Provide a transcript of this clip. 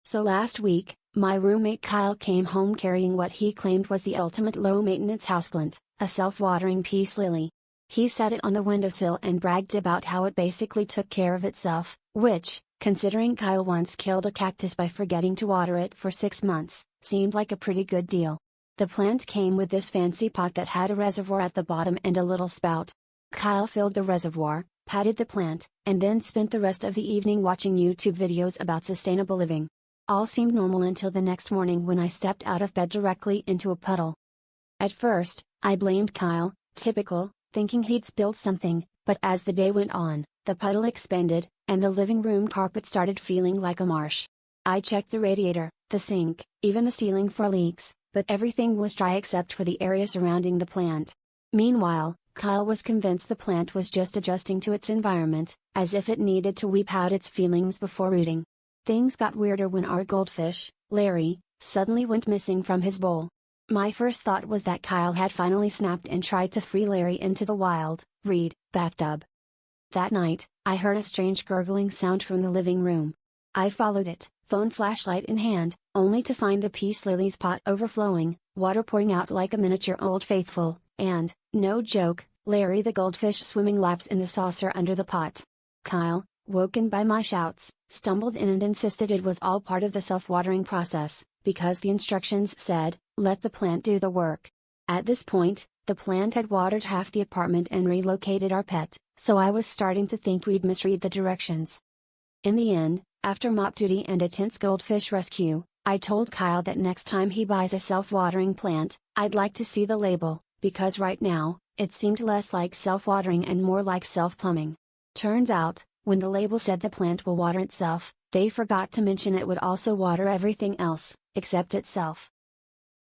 So last week, my roommate Kyle came home carrying what he claimed was the ultimate low-maintenance houseplant, a self-watering peace lily. He set it on the windowsill and bragged about how it basically took care of itself, which, considering Kyle once killed a cactus by forgetting to water it for 6 months, seemed like a pretty good deal. The plant came with this fancy pot that had a reservoir at the bottom and a little spout. Kyle filled the reservoir, patted the plant, and then spent the rest of the evening watching YouTube videos about sustainable living. All seemed normal until the next morning when I stepped out of bed directly into a puddle. At first, I blamed Kyle, typical, thinking he'd spilled something, but as the day went on, the puddle expanded, and the living room carpet started feeling like a marsh. I checked the radiator, the sink, even the ceiling for leaks, but everything was dry except for the area surrounding the plant. Meanwhile, Kyle was convinced the plant was just adjusting to its environment, as if it needed to weep out its feelings before rooting. Things got weirder when our goldfish, Larry, suddenly went missing from his bowl. My first thought was that Kyle had finally snapped and tried to free Larry into the wild, bathtub. That night, I heard a strange gurgling sound from the living room. I followed it, phone flashlight in hand, only to find the peace lily's pot overflowing, water pouring out like a miniature Old Faithful, and, no joke, Larry the goldfish swimming laps in the saucer under the pot. Kyle, woken by my shouts, stumbled in and insisted it was all part of the self-watering process, because the instructions said, let the plant do the work. At this point, the plant had watered half the apartment and relocated our pet, so I was starting to think we'd misread the directions. In the end, after mop duty and a tense goldfish rescue, I told Kyle that next time he buys a self-watering plant, I'd like to see the label, because right now, it seemed less like self-watering and more like self-plumbing. Turns out, when the label said the plant will water itself, they forgot to mention it would also water everything else, except itself.